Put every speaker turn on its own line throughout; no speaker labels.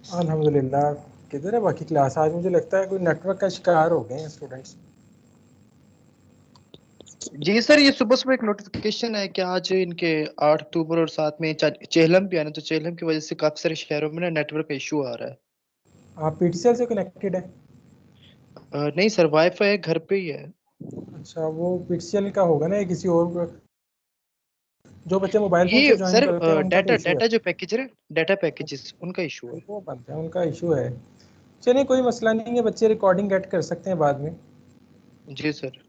अल्हम्दुलिल्लाह। किधर है बाकी क्लास? आज मुझे लगता है कोई नेटवर्क का शिकार हो गए हैं स्टूडेंट्स।
जी सर, ये सुबह सुबह एक नोटिफिकेशन है कि आज इनके 8 अक्टूबर और साथ में चेहलम भी आना, तो चेहलम की वजह से काफी सारे शहरों में ना नेटवर्क का इशू आ रहा है।
आप पीटीसीएल से कनेक्टेड है?
नहीं सर, वाईफाई घर पे ही है।
अच्छा, वो पीटीसीएल का होगा ना या किसी और का? जो बच्चे मोबाइल फ़ोन
ये
से ज्वाइन
सर
करते हैं उनका तो
डाटा
इशू है।
डाटा जो पैकेज है, डाटा पैकेजेस उनका इशू है।
वो बनते हैं, उनका इशू है। चलिए कोई मसला नहीं है, बच्चे रिकॉर्डिंग गेट कर सकते हैं बाद में।
जी सर।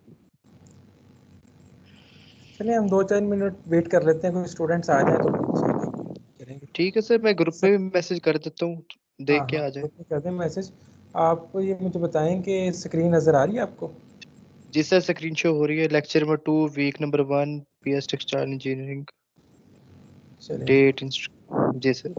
चलिए हम 2-4 मिनट वेट कर लेते हैं, कोई स्टूडेंट्स आ जाए तो फिर इंशाल्लाह करेंगे।
ठीक है सर, मैं ग्रुप में भी मैसेज कर देता हूँ,
हाँ
देख के
हाँ,
आ जाए।
ग्रुप में कर दें मैसेज। आप ये मुझे बताएं कि स्क्रीन नज़र आ रही है आपको?
जी सर, स्क्रीन शो हो रही है। Lecture number 2 week number 1 PS textile engineering.
चलिए।
डेट जी सर।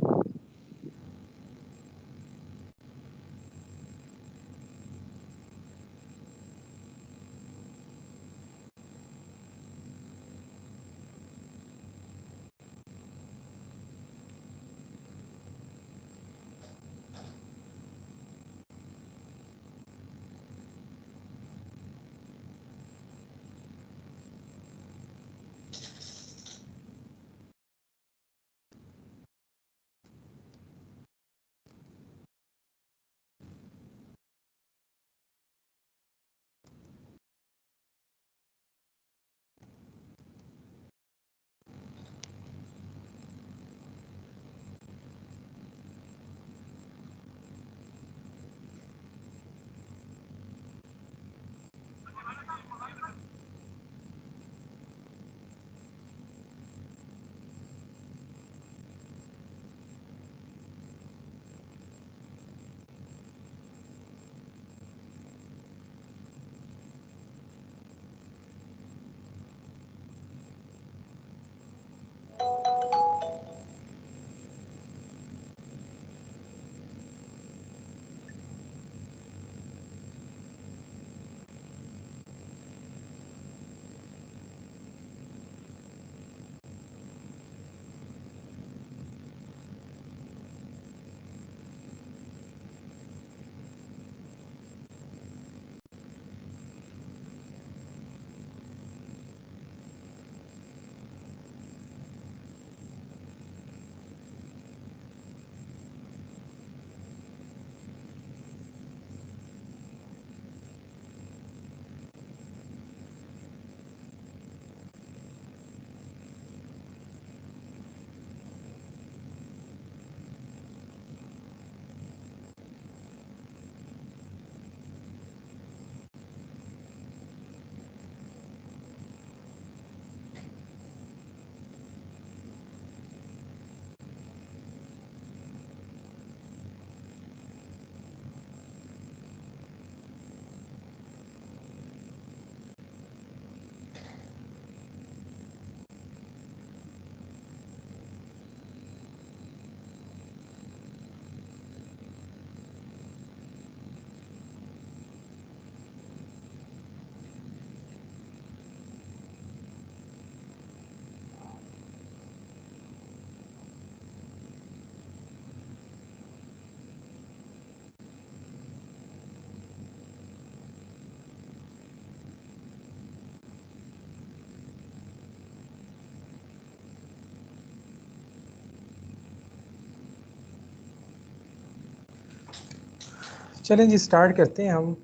चलें जी, स्टार्ट करते हैं हम।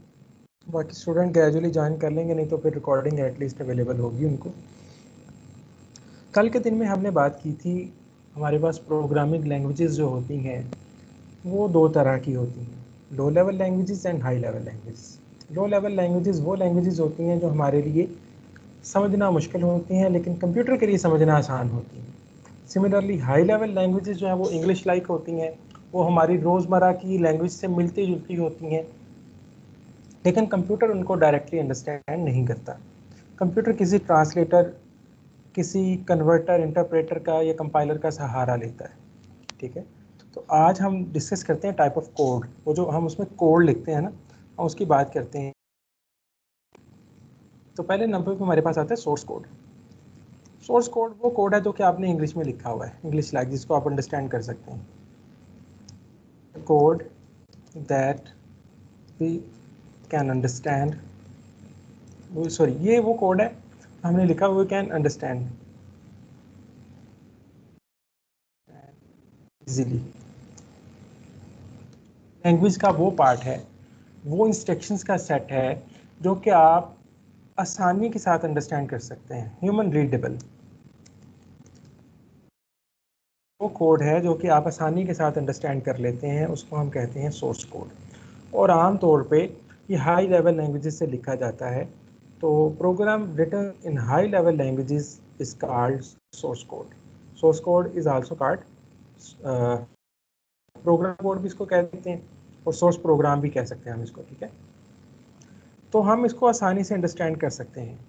बाकी स्टूडेंट ग्रेजुअली ज्वाइन कर लेंगे, नहीं तो फिर रिकॉर्डिंग एटलीस्ट अवेलेबल होगी उनको। कल के दिन में हमने बात की थी, हमारे पास प्रोग्रामिंग लैंग्वेजेस जो होती हैं वो दो तरह की होती हैं, low level languages and high level languages. Low level languages वो लैंग्वेजेस होती हैं जो हमारे लिए समझना मुश्किल होती हैं लेकिन कंप्यूटर के लिए समझना आसान होती हैं। सिमिलरली हाई लेवल लैंग्वेजेस जो हैं वो इंग्लिश लाइक होती हैं, वो हमारी रोज़मर्रा की लैंग्वेज से मिलती जुलती होती हैं, लेकिन कंप्यूटर उनको डायरेक्टली अंडरस्टैंड नहीं करता। कंप्यूटर किसी ट्रांसलेटर, किसी कन्वर्टर, इंटरप्रेटर का या कंपाइलर का सहारा लेता है। ठीक है, तो आज हम डिस्कस करते हैं टाइप ऑफ कोड। वो जो हम उसमें कोड लिखते हैं ना, हम उसकी बात करते हैं। तो पहले नंबर पे हमारे पास आता है सोर्स कोड। सोर्स कोड वो कोड है जो कि आपने इंग्लिश में लिखा हुआ है, इंग्लिश लाइक, जिसको आप अंडरस्टैंड कर सकते हैं। code that we can understand, sorry ये वो कोड है हमने लिखा we can understand easily. Language का वो पार्ट है, वो इंस्ट्रक्शंस का सेट है जो कि आप आसानी के साथ अंडरस्टैंड कर सकते हैं, ह्यूमन रीडेबल। वो कोड है जो कि आप आसानी के साथ अंडरस्टैंड कर लेते हैं, उसको हम कहते हैं सोर्स कोड। और आम तौर पे ये हाई लेवल लैंग्वेजेस से लिखा जाता है, तो program written in high level languages is called source code. Source code is also called program code भी इसको कह देते हैं, और सोर्स प्रोग्राम भी कह सकते हैं हम इसको, ठीक है। तो हम इसको आसानी से अंडरस्टैंड कर सकते हैं।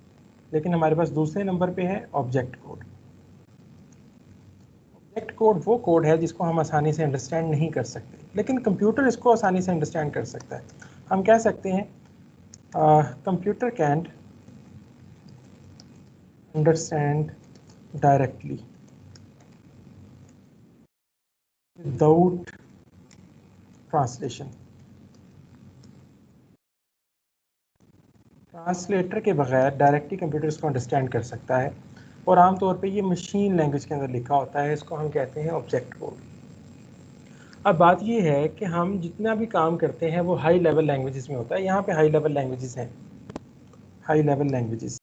लेकिन हमारे पास दूसरे नंबर पे है ऑब्जेक्ट कोड। ऑब्जेक्ट कोड वो कोड है जिसको हम आसानी से अंडरस्टैंड नहीं कर सकते, लेकिन कंप्यूटर इसको आसानी से अंडरस्टैंड कर सकता है। हम कह सकते हैं computer can understand directly without translation. Translator के बगैर डायरेक्टली कंप्यूटर इसको अंडरस्टैंड कर सकता है, और आमतौर पे ये मशीन लैंग्वेज के अंदर लिखा होता है, इसको हम कहते हैं ऑब्जेक्ट कोड। अब बात ये है कि हम जितना भी काम करते हैं वो हाई लेवल लैंग्वेजेस में होता है। यहाँ पे हाई लेवल लैंग्वेजेस हैं, हाई लेवल लैंग्वेजेस,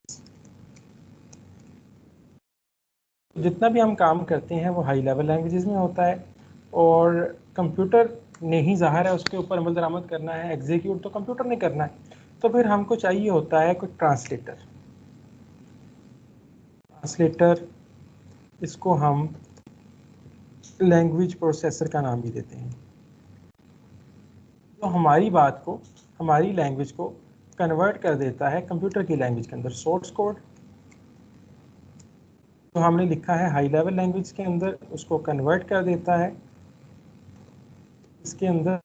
जितना भी हम काम करते हैं वो हाई लेवल लैंग्वेजेस में होता है, और कंप्यूटर ने ही ज़ाहिर है उसके ऊपर अमल दरामद करना है, एग्जीक्यूट तो कंप्यूटर ने करना है। तो फिर हमको चाहिए होता है कोई ट्रांसलेटर। ट्रांसलेटर, इसको हम लैंग्वेज प्रोसेसर का नाम भी देते हैं। तो हमारी बात को, हमारी लैंग्वेज को कन्वर्ट कर देता है कंप्यूटर की लैंग्वेज के अंदर। सोर्स कोड तो हमने लिखा है हाई लेवल लैंग्वेज के अंदर, उसको कन्वर्ट कर देता है इसके अंदर,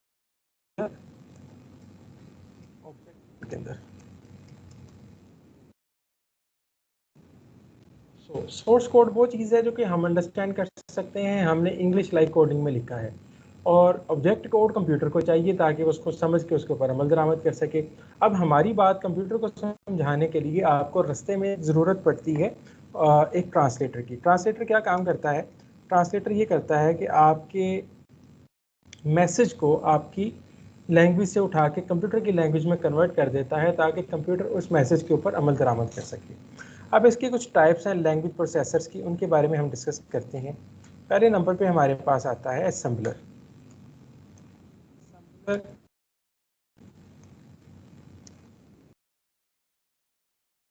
ऑब्जेक्ट के अंदर। सोर्स कोड वो चीज़ है जो कि हम अंडरस्टैंड कर सकते हैं, हमने इंग्लिश लाइक कोडिंग में लिखा है, और ऑब्जेक्ट कोड कंप्यूटर को चाहिए ताकि वो उसको समझ के उसके ऊपर अमल दरामद कर सके। अब हमारी बात कंप्यूटर को समझाने के लिए आपको रास्ते में ज़रूरत पड़ती है एक ट्रांसलेटर की। ट्रांसलेटर क्या काम करता है? ट्रांसलेटर ये करता है कि आपके मैसेज को आपकी लैंग्वेज से उठा के कंप्यूटर की लैंग्वेज में कन्वर्ट कर देता है ताकि कंप्यूटर उस मैसेज के ऊपर अमल दरामद कर सके। अब इसके कुछ टाइप्स हैं लैंग्वेज प्रोसेसर्स की, उनके बारे में हम डिस्कस करते हैं। पहले नंबर पे हमारे पास आता है assembler.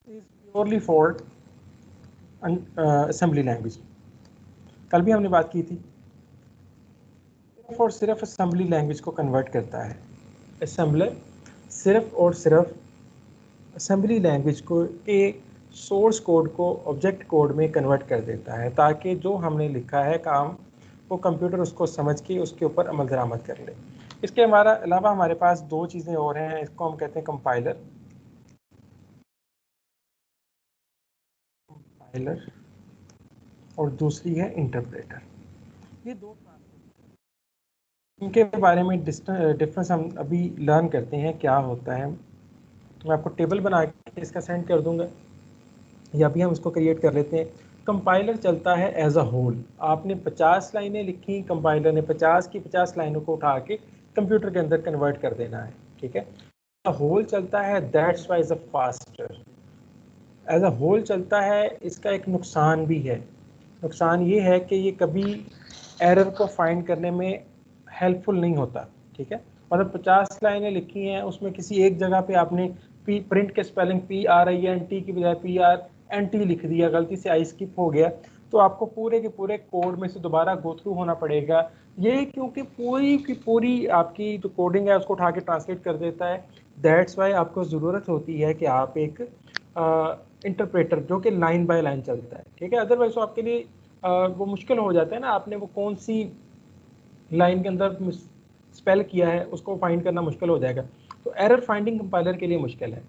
Purely for assembly language. कल भी हमने बात की थी, सिर्फ और सिर्फ असेंबली लैंग्वेज को कन्वर्ट करता है असेंबलर, सिर्फ और सिर्फ असेंबली लैंग्वेज को के सोर्स कोड को ऑब्जेक्ट कोड में कन्वर्ट कर देता है ताकि जो हमने लिखा है काम वो कंप्यूटर उसको समझ के उसके ऊपर अमल दरामद कर ले। इसके अलावा हमारे पास दो चीज़ें और हैं, इसको हम कहते हैं कंपाइलर। कंपाइलर और दूसरी है इंटरप्रेटर। ये दो इनके बारे में डिफरेंस हम अभी लर्न करते हैं क्या होता है। मैं आपको टेबल बना के इसका सेंड कर दूंगा, या भी हम इसको क्रिएट कर लेते हैं। कंपाइलर चलता है एज अ होल। आपने 50 लाइनें लिखी, कंपाइलर ने 50 की 50 लाइनों को उठा के कंप्यूटर के अंदर कन्वर्ट कर देना है, ठीक है। होल चलता है, that's why is a faster. As a whole चलता है, इसका एक नुकसान भी है। नुकसान ये है कि ये कभी एरर को फाइंड करने में हेल्पफुल नहीं होता, ठीक है। मतलब 50 लाइनें लिखी हैं, उसमें किसी एक जगह पे आपने प्रिंट के स्पेलिंग PRINT की बजाय PRNT लिख दिया, गलती से आई स्किप हो गया, तो आपको पूरे के पूरे कोड में से दोबारा गो थ्रू होना पड़ेगा। ये क्योंकि पूरी की पूरी आपकी जो कोडिंग है उसको उठा के ट्रांसलेट कर देता है। दैट्स वाई आपको ज़रूरत होती है कि आप एक इंटरप्रेटर जो कि लाइन बाय लाइन चलता है, ठीक है। अदरवाइज तो आपके लिए वो मुश्किल हो जाता है ना, आपने वो कौन सी लाइन के अंदर स्पेल किया है उसको फाइंड करना मुश्किल हो जाएगा। तो एरर फाइंडिंग कंपाइलर के लिए मुश्किल है।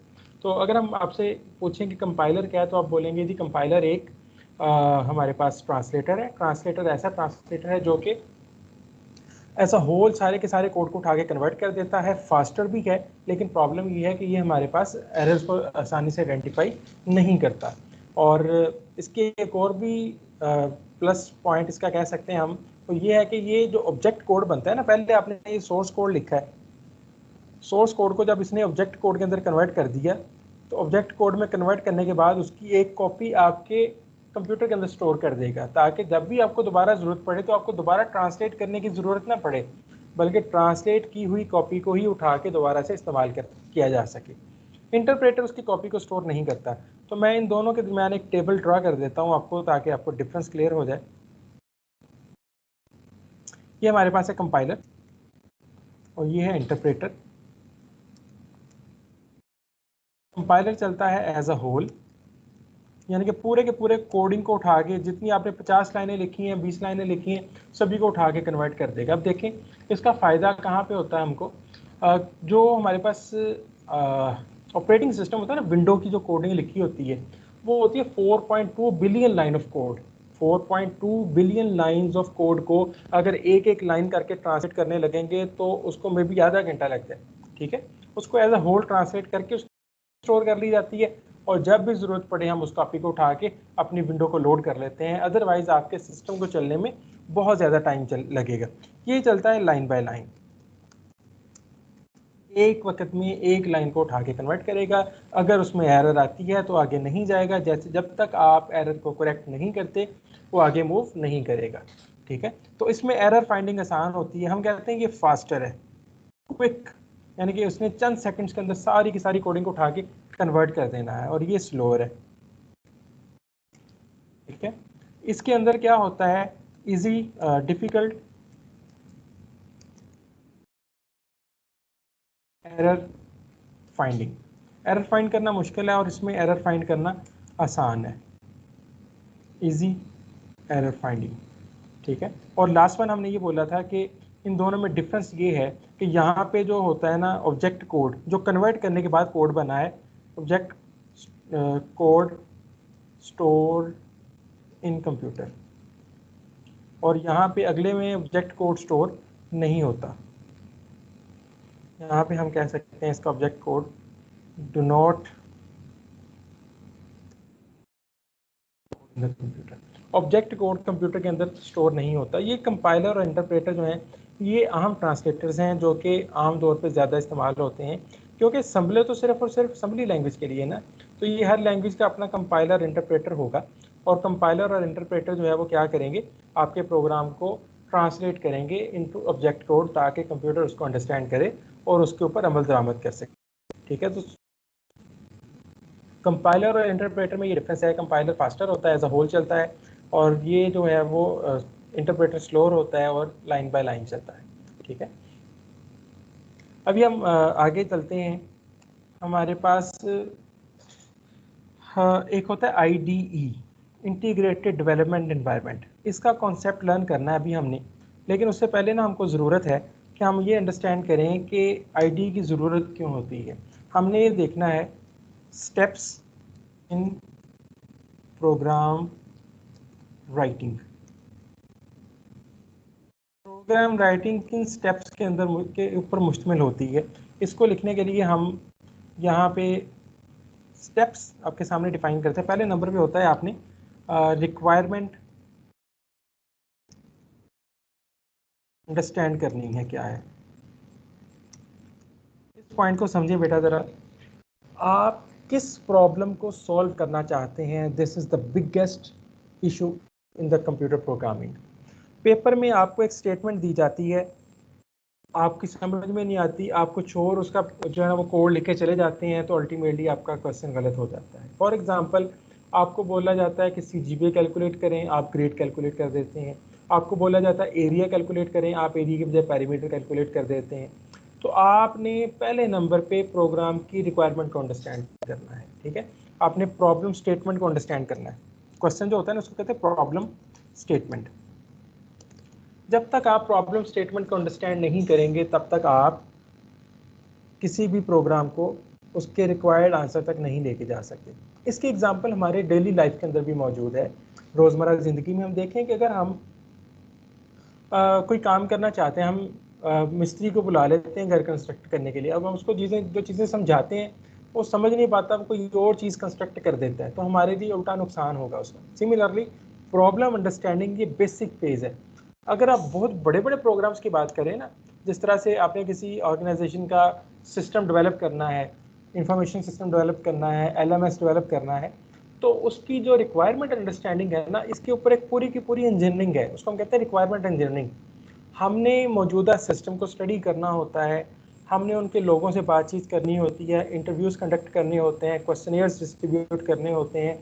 तो अगर हम आपसे पूछें कि कंपाइलर क्या है, तो आप बोलेंगे जी कंपाइलर एक हमारे पास ट्रांसलेटर है। ट्रांसलेटर ऐसा ट्रांसलेटर है जो कि ऐसा होल सारे के सारे कोड को उठा के कन्वर्ट कर देता है, फास्टर भी है, लेकिन प्रॉब्लम ये है कि ये हमारे पास एरर्स को आसानी से आइडेंटिफाई नहीं करता। और इसके एक और भी प्लस पॉइंट इसका कह सकते हैं हम, तो ये है कि ये जो ऑब्जेक्ट कोड बनता है ना, पहले आपने ये सोर्स कोड लिखा है, सोर्स कोड को जब इसने ऑब्जेक्ट कोड के अंदर कन्वर्ट कर दिया, तो ऑब्जेक्ट कोड में कन्वर्ट करने के बाद उसकी एक कॉपी आपके कंप्यूटर के अंदर स्टोर कर देगा, ताकि जब भी आपको दोबारा ज़रूरत पड़े तो आपको दोबारा ट्रांसलेट करने की ज़रूरत ना पड़े, बल्कि ट्रांसलेट की हुई कॉपी को ही उठा के दोबारा से इस्तेमाल किया जा सके। इंटरप्रेटर उसकी कॉपी को स्टोर नहीं करता। तो मैं इन दोनों के दरमियान एक टेबल ड्रा कर देता हूँ आपको, ताकि आपको डिफरेंस क्लियर हो जाए। ये हमारे पास है कंपाइलर और ये है इंटरप्रेटर। कंपाइलर चलता है एज अ होल, यानी कि पूरे के पूरे कोडिंग को उठा के, जितनी आपने 50 लाइनें लिखी हैं, 20 लाइनें लिखी हैं, सभी को उठा के कन्वर्ट कर देगा। अब देखें इसका फ़ायदा कहाँ पे होता है हमको। जो हमारे पास ऑपरेटिंग सिस्टम होता है ना, विंडो की जो कोडिंग लिखी होती है वो होती है 4.2 billion line of code. 4.2 billion lines of code को अगर एक एक लाइन करके ट्रांसलेट करने लगेंगे तो उसको मे भी आधा घंटा लग जाए। ठीक है, उसको एज अ होल ट्रांसलेट करके स्टोर कर ली जाती है, और जब भी ज़रूरत पड़े हम उस कॉपी को उठा के अपनी विंडो को लोड कर लेते हैं। अदरवाइज आपके सिस्टम को चलने में बहुत ज़्यादा टाइम लगेगा। ये चलता है लाइन बाय लाइन, एक वक्त में एक लाइन को उठा के कन्वर्ट करेगा। अगर उसमें एरर आती है तो आगे नहीं जाएगा, जैसे जब तक आप एरर को करेक्ट नहीं करते वो आगे मूव नहीं करेगा। ठीक है, तो इसमें एरर फाइंडिंग आसान होती है। हम कहते हैं ये फास्टर है, क्विक, यानी कि उसने चंद सेकंड्स के अंदर सारी की सारी कोडिंग को उठा के कन्वर्ट कर देना है। और ये स्लोअर है। ठीक है, इसके अंदर क्या होता है, easy, difficult, error finding. Error find करना मुश्किल है और इसमें एरर फाइंड करना आसान है, इजी, एरर फाइंडिंग। ठीक है, और लास्ट वन हमने ये बोला था कि इन दोनों में डिफरेंस ये है कि यहाँ पे जो होता है ना ऑब्जेक्ट कोड, जो कन्वर्ट करने के बाद कोड बना है, object code store in computer, और यहाँ पे अगले में ऑब्जेक्ट कोड स्टोर नहीं होता। यहाँ पे हम कह सकते हैं इसका object code do not in the computer. Object code computer के अंदर स्टोर नहीं होता। ये कंपाइलर और इंटरप्रेटर जो हैं ये अहम ट्रांसलेटर्स हैं, जो कि आमतौर पे ज़्यादा इस्तेमाल होते हैं, क्योंकि असम्बली तो सिर्फ और सिर्फ असम्बली लैंग्वेज के लिए ना, तो ये हर लैंग्वेज का अपना कंपाइलर इंटरप्रेटर होगा, और कंपाइलर और इंटरप्रेटर जो है वो क्या करेंगे, आपके प्रोग्राम को ट्रांसलेट करेंगे इनटू ऑब्जेक्ट कोड, ताकि कंप्यूटर उसको अंडरस्टैंड करे और उसके ऊपर अमल दरामद कर सके। ठीक है, तो कंपाइलर और इंटरप्रेटर में ये डिफरेंस है। कंपाइलर फास्टर होता है, एज अ होल चलता है, और ये जो है वो इंटरप्रेटर स्लोअर होता है और लाइन बाय लाइन चलता है। ठीक है, अभी हम आगे चलते हैं। हमारे पास एक होता है IDE, इंटीग्रेटेड डेवलपमेंट एनवायरनमेंट। इसका कॉन्सेप्ट लर्न करना है अभी हमने, लेकिन उससे पहले ना हमको ज़रूरत है कि हम ये अंडरस्टैंड करें कि IDE की ज़रूरत क्यों होती है। हमने ये देखना है steps in program writing. Program writing किन स्टेप्स के अंदर के ऊपर मुश्तमिल होती है, इसको लिखने के लिए हम यहाँ पे स्टेप्स आपके सामने डिफाइन करते हैं। पहले नंबर पे होता है आपने रिक्वायरमेंट अंडरस्टैंड करनी है क्या है। इस पॉइंट को समझिए बेटा ज़रा, आप किस प्रॉब्लम को सॉल्व करना चाहते हैं। This is the biggest issue in the computer programming. Paper में आपको एक स्टेटमेंट दी जाती है, आपकी समझ में नहीं आती, आप कुछ और उसका जो है वो कोड लिख के चले जाते हैं, तो अल्टीमेटली आपका क्वेश्चन गलत हो जाता है। फॉर एग्जांपल, आपको बोला जाता है कि CGPA कैलकुलेट करें, आप ग्रेड कैलकुलेट कर देते हैं। आपको बोला जाता है एरिया कैलकुलेट करें, आप एरिया के बजाय पैरीमीटर कैलकुलेट कर देते हैं। तो आपने पहले नंबर पे प्रोग्राम की रिक्वायरमेंट को अंडरस्टैंड करना है। ठीक है, आपने प्रॉब्लम स्टेटमेंट को अंडरस्टैंड करना है। क्वेश्चन जो होता है ना उसको कहते हैं प्रॉब्लम स्टेटमेंट। जब तक आप प्रॉब्लम स्टेटमेंट को अंडरस्टैंड नहीं करेंगे तब तक आप किसी भी प्रोग्राम को उसके रिक्वायर्ड आंसर तक नहीं लेके जा सकते। इसकी एग्जांपल हमारे डेली लाइफ के अंदर भी मौजूद है। रोज़मर्रा ज़िंदगी में हम देखें कि अगर हम कोई काम करना चाहते हैं, हम मिस्त्री को बुला लेते हैं घर कंस्ट्रक्ट करने के लिए। अब हम उसको जो चीज़ें समझाते हैं वो समझ नहीं पाता, वो कोई और चीज़ कंस्ट्रक्ट कर देता है, तो हमारे लिए उल्टा नुकसान होगा उसका। सिमिलरली प्रॉब्लम अंडरस्टैंडिंग ये बेसिक फेज है। अगर आप बहुत बड़े बड़े प्रोग्राम्स की बात करें ना, जिस तरह से आपने किसी ऑर्गेनाइजेशन का सिस्टम डेवलप करना है, इंफॉर्मेशन सिस्टम डेवलप करना है, एलएमएस डेवलप करना है, तो उसकी जो रिक्वायरमेंट अंडरस्टैंडिंग है ना, इसके ऊपर एक पूरी की पूरी इंजीनियरिंग है, उसको हम कहते हैं रिक्वायरमेंट इंजीनियरिंग। हमने मौजूदा सिस्टम को स्टडी करना होता है, हमने उनके लोगों से बातचीत करनी होती है, इंटरव्यूज़ कंडक्ट करने होते हैं, क्वेश्चनियर्स डिस्ट्रीब्यूट करने होते हैं,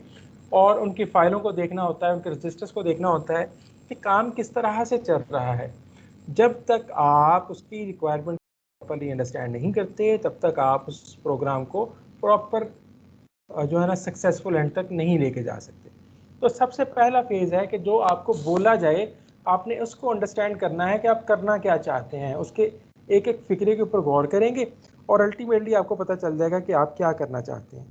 और उनकी फाइलों को देखना होता है, उनके रजिस्टर्स को देखना होता है कि काम किस तरह से चल रहा है। जब तक आप उसकी रिक्वायरमेंट प्रॉपरली अंडरस्टैंड नहीं करते, तब तक आप उस प्रोग्राम को प्रॉपर जो है ना सक्सेसफुल एंड तक नहीं लेके जा सकते। तो सबसे पहला फेज है कि जो आपको बोला जाए आपने उसको अंडरस्टैंड करना है कि आप करना क्या चाहते हैं, उसके एक एक फिक्रे के ऊपर गौर करेंगे और अल्टीमेटली आपको पता चल जाएगा कि आप क्या करना चाहते हैं।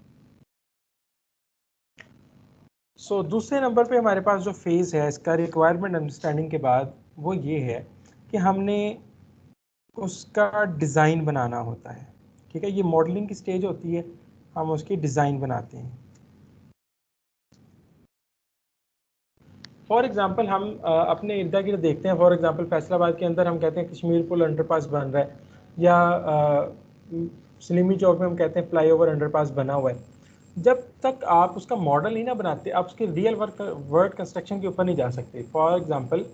सो दूसरे नंबर पे हमारे पास जो फेज है इसका रिक्वायरमेंट अंडरस्टैंडिंग के बाद, वो ये है कि हमने उसका डिज़ाइन बनाना होता है। ठीक है, ये मॉडलिंग की स्टेज होती है, हम उसकी डिज़ाइन बनाते हैं। फॉर एग्जांपल हम अपने इर्द गिर्द देखते हैं, फॉर एग्जांपल फैसलाबाद के अंदर हम कहते हैं कश्मीर पुल अंडरपास बन रहा है, या सलीमी चौक में हम कहते हैं फ्लाईओवर अंडरपास बना हुआ है। जब तक आप उसका मॉडल ही ना बनाते, आप उसके रियल वर्ड कंस्ट्रक्शन के ऊपर नहीं जा सकते। फॉर एग्जांपल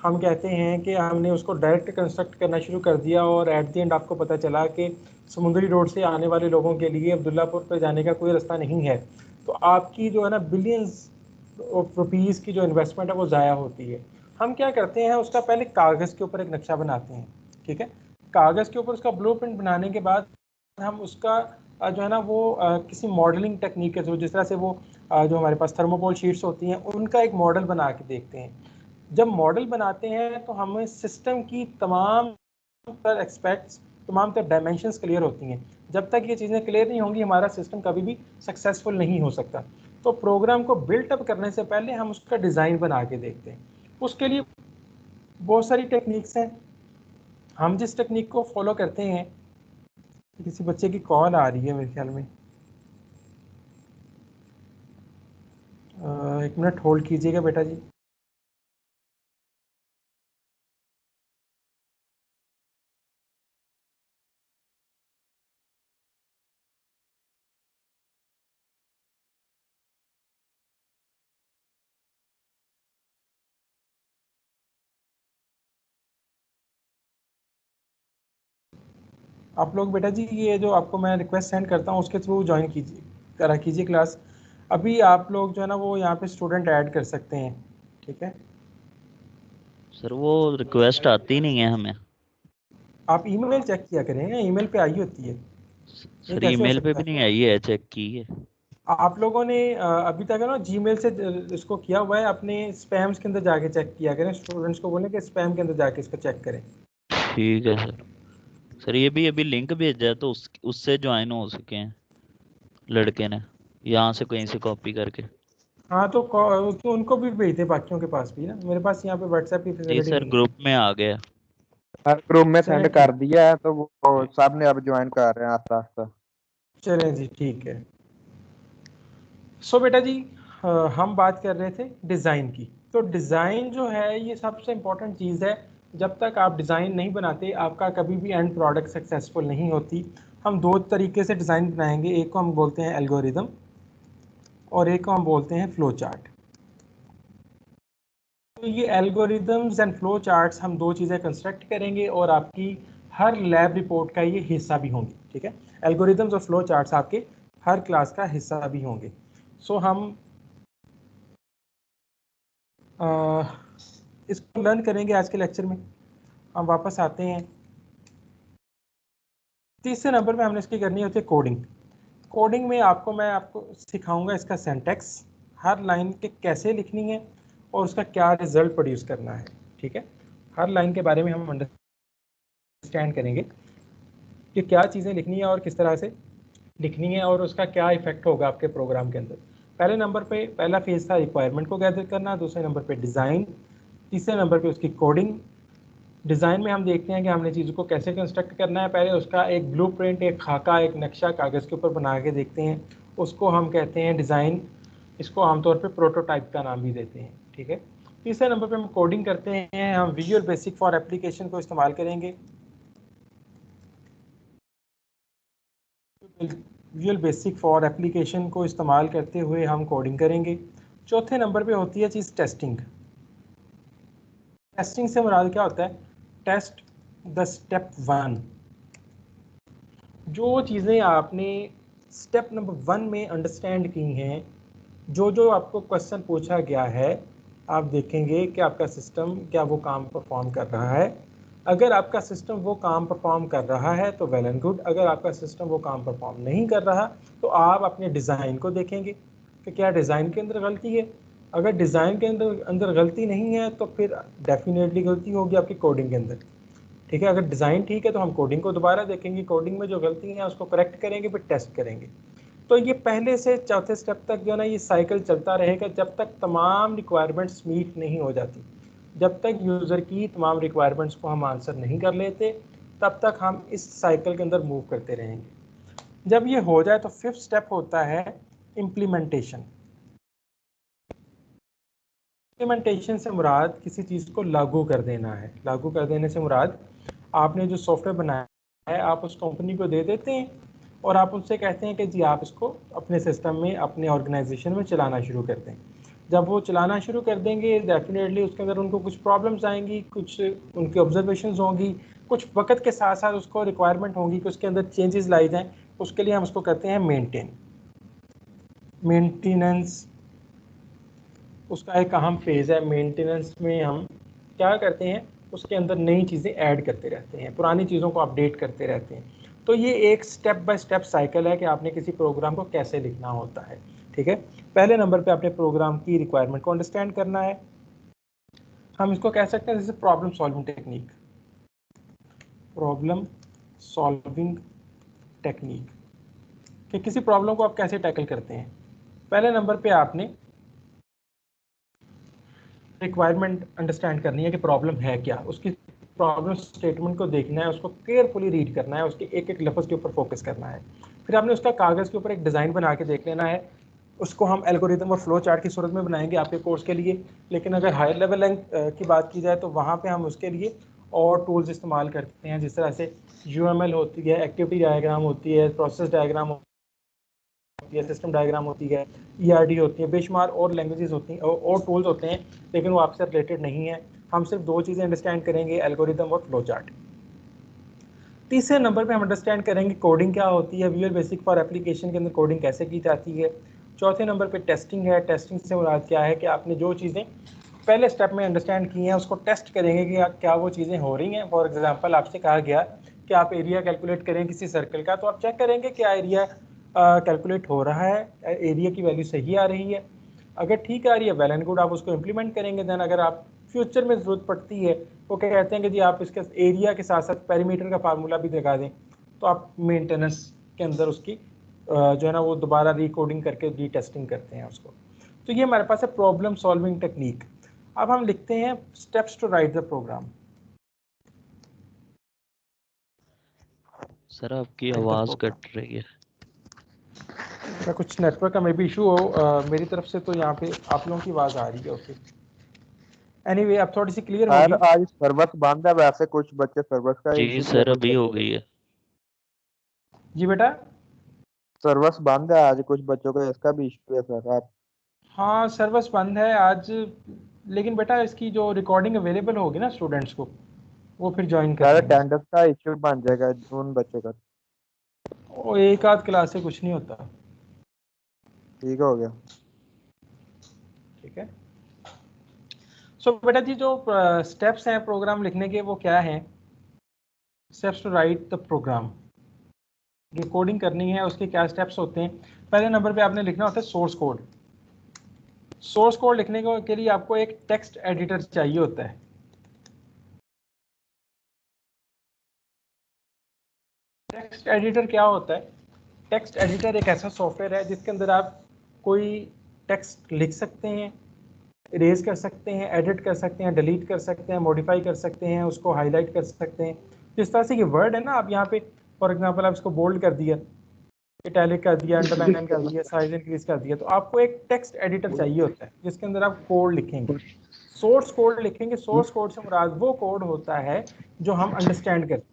हम कहते हैं कि हमने उसको डायरेक्ट कंस्ट्रक्ट करना शुरू कर दिया और एट द एंड आपको पता चला कि समुद्री रोड से आने वाले लोगों के लिए अब्दुल्लापुर पर जाने का कोई रास्ता नहीं है, तो आपकी जो है ना बिलियंस रुपीज़ की जो इन्वेस्टमेंट है वो ज़ाया होती है। हम क्या करते हैं, उसका पहले कागज़ के ऊपर एक नक्शा बनाते हैं। ठीक है, कागज़ के ऊपर उसका ब्लूप्रिंट बनाने के बाद हम उसका जो है ना वो किसी मॉडलिंग टेक्निक के थ्रू, जिस तरह से वो जो हमारे पास थर्मोकोल शीट्स होती हैं उनका एक मॉडल बना के देखते हैं। जब मॉडल बनाते हैं तो हमें सिस्टम की तमाम तर एक्सपेक्ट्स, तमाम तर डायमेंशंस क्लियर होती हैं। जब तक ये चीज़ें क्लियर नहीं होंगी हमारा सिस्टम कभी भी सक्सेसफुल नहीं हो सकता। तो प्रोग्राम को बिल्टअप करने से पहले हम उसका डिज़ाइन बना के देखते हैं। उसके लिए बहुत सारी टेक्निक्स हैं। हम जिस टेक्निक को फॉलो करते हैं, किसी बच्चे की कॉल आ रही है मेरे ख्याल में, एक मिनट होल्ड कीजिएगा बेटा जी। आप लोग बेटा जी ये जो आपको मैं रिक्वेस्ट सेंड करता हूँ उसके थ्रू ज्वाइन कीजिए, करा कीजिए क्लास। अभी आप लोग जो है ना वो यहाँ पे स्टूडेंट ऐड कर सकते हैं। ठीक है
सर, वो रिक्वेस्ट आती नहीं है हमें।
आप ईमेल चेक किया करें, ईमेल पे आई होती है, ये
सर
कैसे हो
ईमेल पे
सकता
भी नहीं
है?
आई है, चेक की है।
आप लोगों ने अभी तक है ना जीमेल से इसको किया हुआ है, अपने स्पैम्स के अंदर जाके चेक किया करें, स्टूडेंट्स को बोलें कि स्पैम के अंदर जाके इसको चेक करें।
ठीक है सर। सर ये भी अभी लिंक भेजा है तो उससे ज्वाइन हो सके हैं लड़के ने, यहाँ से कहीं से कॉपी करके।
हाँ तो उनको भी भेज दे, बाकियों के पास भी ना, मेरे पास यहाँ पे व्हाट्सएप की
जी
फैसिलिटी
सर,
नहीं है।
ग्रुप में आ गया।
हर ग्रुप में
चलें
सेंड
ठीक,
कर दिया है तो वो सब ने अब ज्वाइन कर रहे हैं आस्ता आस्ता।
चलें जी ठीक है। सो बेटा जी हम बात कर रहे थे डिज़ाइन की। तो डिज़ाइन जो है ये सबसे इम्पोर्टेंट चीज़ है। जब तक आप डिज़ाइन नहीं बनाते आपका कभी भी एंड प्रोडक्ट सक्सेसफुल नहीं होती। हम दो तरीके से डिज़ाइन बनाएंगे, एक को हम बोलते हैं एल्गोरिदम और एक को हम बोलते हैं फ्लो चार्ट। तो ये एल्गोरिदम्स एंड फ्लो चार्ट्स हम दो चीज़ें कंस्ट्रक्ट करेंगे और आपकी हर लैब रिपोर्ट का ये हिस्सा भी होंगे। ठीक है, एल्गोरिदम्स और फ्लो चार्ट्स आपके हर क्लास का हिस्सा भी होंगे। सो हम इसको लर्न करेंगे आज के लेक्चर में। हम वापस आते हैं, तीसरे नंबर पे हमने इसकी करनी होती है कोडिंग। कोडिंग में मैं आपको सिखाऊंगा इसका सिंटैक्स, हर लाइन के कैसे लिखनी है और उसका क्या रिजल्ट प्रोड्यूस करना है। ठीक है, हर लाइन के बारे में हम अंडरस्टैंड करेंगे कि क्या चीज़ें लिखनी है और किस तरह से लिखनी है और उसका क्या इफेक्ट होगा आपके प्रोग्राम के अंदर। पहले नंबर पे पहला फेज था रिक्वायरमेंट को गैदर करना, दूसरे नंबर पे डिज़ाइन, तीसरे नंबर पे उसकी कोडिंग, डिज़ाइन में हम देखते हैं कि हमने चीज़ों को कैसे कंस्ट्रक्ट करना है। पहले उसका एक ब्लूप्रिंट, एक खाका, एक नक्शा कागज़ के ऊपर बना के देखते हैं, उसको हम कहते हैं डिज़ाइन। इसको आमतौर पे प्रोटोटाइप का नाम भी देते हैं, ठीक है। तीसरे नंबर पे हम कोडिंग करते हैं, हम विजुअल बेसिक फॉर एप्लीकेशन को इस्तेमाल करेंगे। विजुअल बेसिक फॉर एप्लीकेशन को इस्तेमाल करते हुए हम कोडिंग करेंगे। चौथे नंबर पे होती है चीज़ टेस्टिंग। टेस्टिंग से मुराद क्या होता है? Test the step 1। जो चीज़ें आपने स्टेप नंबर 1 में अंडरस्टैंड की हैं, जो जो आपको क्वेश्चन पूछा गया है, आप देखेंगे कि आपका सिस्टम क्या वो काम परफॉर्म कर रहा है। अगर आपका सिस्टम वो काम परफॉर्म कर रहा है तो वेल एंड गुड। अगर आपका सिस्टम वो काम परफॉर्म नहीं कर रहा तो आप अपने डिज़ाइन को देखेंगे कि क्या डिज़ाइन के अंदर गलती है। अगर डिज़ाइन के अंदर गलती नहीं है तो फिर डेफिनेटली गलती होगी आपकी कोडिंग के अंदर, ठीक है। अगर डिज़ाइन ठीक है तो हम कोडिंग को दोबारा देखेंगे, कोडिंग में जो गलती है उसको करेक्ट करेंगे, फिर टेस्ट करेंगे। तो ये पहले से चौथे स्टेप तक जो है ना, ये साइकिल चलता रहेगा जब तक तमाम रिक्वायरमेंट्स मीट नहीं हो जाती। जब तक यूज़र की तमाम रिक्वायरमेंट्स को हम आंसर नहीं कर लेते, तब तक हम इस साइकिल के अंदर मूव करते रहेंगे। जब ये हो जाए तो फिफ्थ स्टेप होता है इम्प्लीमेंटेशन। इम्प्लीमेंटेशन से मुराद किसी चीज़ को लागू कर देना है। लागू कर देने से मुराद आपने जो सॉफ्टवेयर बनाया है आप उस कंपनी को दे देते हैं और आप उनसे कहते हैं कि जी आप इसको अपने सिस्टम में, अपने ऑर्गेनाइजेशन में चलाना शुरू कर दें। जब वो चलाना शुरू कर देंगे डेफिनेटली उसके अंदर उनको कुछ प्रॉब्लम्स आएंगी, कुछ उनकी ऑब्जर्वेशंस होंगी, कुछ वक्त के साथ साथ उसको रिक्वायरमेंट होगी कि उसके अंदर चेंजेस लाई जाएँ। उसके लिए हम उसको कहते हैं मेंटेनेंस। उसका एक अहम फेज़ है। मेंटेनेंस में हम क्या करते हैं, उसके अंदर नई चीज़ें ऐड करते रहते हैं, पुरानी चीज़ों को अपडेट करते रहते हैं। तो ये एक स्टेप बाय स्टेप साइकिल है कि आपने किसी प्रोग्राम को कैसे लिखना होता है, ठीक है। पहले नंबर पे आपने प्रोग्राम की रिक्वायरमेंट को अंडरस्टैंड करना है। हम इसको कह सकते हैं जैसे problem solving technique. Problem solving technique कि किसी प्रॉब्लम को आप कैसे टैकल करते हैं। पहले नंबर पे आपने रिक्वायरमेंट अंडरस्टैंड करनी है कि प्रॉब्लम है क्या। उसकी प्रॉब्लम स्टेटमेंट को देखना है, उसको केयरफुली रीड करना है, उसके एक एक लफ्ज़ के ऊपर फोकस करना है। फिर आपने उसका कागज़ के ऊपर एक डिज़ाइन बना के देख लेना है। उसको हम एल्गोरिदम और फ्लो चार्ट की सूरत में बनाएंगे आपके कोर्स के लिए। लेकिन अगर हायर लेवल की बात की जाए तो वहाँ पे हम उसके लिए और टूल्स इस्तेमाल करते हैं, जिस तरह से UML होती है, एक्टिविटी डायग्राम होती है, प्रोसेस डायग्राम होती है, सिस्टम डायग्राम होती है, ERD होती है, बेशुमार और लैंग्वेजेस होती हैं और टूल्स होते हैं, लेकिन वो आपसे रिलेटेड नहीं है। हम सिर्फ दो चीज़ें अंडरस्टैंड करेंगे, एल्गोरिदम और फ्लो चार्ट। तीसरे नंबर पे हम अंडरस्टैंड करेंगे कोडिंग क्या होती है, विजुअल बेसिक फॉर एप्लीकेशन के अंदर कोडिंग कैसे की जाती है। चौथे नंबर पे टेस्टिंग है। टेस्टिंग से मुराद क्या है कि आपने जो चीज़ें पहले स्टेप में अंडरस्टैंड की हैं उसको टेस्ट करेंगे कि क्या वो चीज़ें हो रही हैं। फॉर एग्जांपल आपसे कहा गया कि आप एरिया कैलकुलेट करें किसी सर्कल का, तो आप चेक करेंगे क्या एरिया कैलकुलेट हो रहा है, एरिया की वैल्यू सही आ रही है। अगर ठीक आ रही है वेल एंड गुड, आप उसको इम्प्लीमेंट करेंगे। देन अगर आप फ्यूचर में ज़रूरत पड़ती है, वो क्या कहते हैं कि जी आप इसके एरिया के साथ साथ पेरीमीटर का फार्मूला भी लगा दें, तो आप मेंटेनेंस के अंदर उसकी जो है ना वो दोबारा रिकोडिंग करके रीटेस्टिंग करते हैं उसको। तो ये हमारे पास है प्रॉब्लम सॉल्विंग टेक्निक। अब हम लिखते हैं steps to write the program.
Sir आपकी आवाज कट रही है।
क्या कुछ नेटवर्क का मे भी इशू हो, मेरी तरफ से तो यहाँ पे आप लोगों की आवाज़ आ रही है। ओके, एनीवे अब थोड़ी सी क्लियर
शायद
होगी।
आज सर्विस बंद है, वैसे कुछ बच्चे सर्विस का
जी
इशू
सर अभी हो गई है।
जी बेटा,
सर्विस बंद है आज, कुछ बच्चों का इसका भी इशू है सर। आप
हाँ सर्विस बंद है आज, लेकिन बेटा इसकी जो रिकॉर्डिंग अवेलेबल होगी ना स्टूडेंट्स को, वो फिर ज्वाइन कर
शायद
लेंगे।
अटेंडेंस का इशू बन जाएगा उन बच्चों का।
और एक आध क्लास से कुछ नहीं होता,
ठीक हो गया।
ठीक है। सो बेटा जी जो स्टेप्स हैं प्रोग्राम लिखने के वो क्या हैं? Steps to write the program, जो कोडिंग करनी है उसके क्या स्टेप्स होते हैं। पहले नंबर पे आपने लिखना होता है सोर्स कोड। सोर्स कोड लिखने के लिए आपको एक टेक्स्ट एडिटर चाहिए होता है। टेक्स्ट एडिटर क्या होता है? टेक्स्ट एडिटर एक ऐसा सॉफ्टवेयर है जिसके अंदर आप कोई टेक्स्ट लिख सकते हैं, इरेज कर सकते हैं, एडिट कर सकते हैं, डिलीट कर सकते हैं, मॉडिफाई कर सकते हैं, उसको हाईलाइट कर सकते हैं। जिस तरह से ये वर्ड है ना, आप यहाँ पे फॉर एग्जांपल आप इसको बोल्ड कर दिया, इटैलिक कर दिया, अंडरलाइन कर दिया, साइज इंक्रीज कर दिया, तो आपको एक टेक्स्ट एडिटर चाहिए होता है जिसके अंदर आप कोड लिखेंगे, सोर्स कोड लिखेंगे। सोर्स कोड से मुराद वो कोड होता है जो हम अंडरस्टैंड करते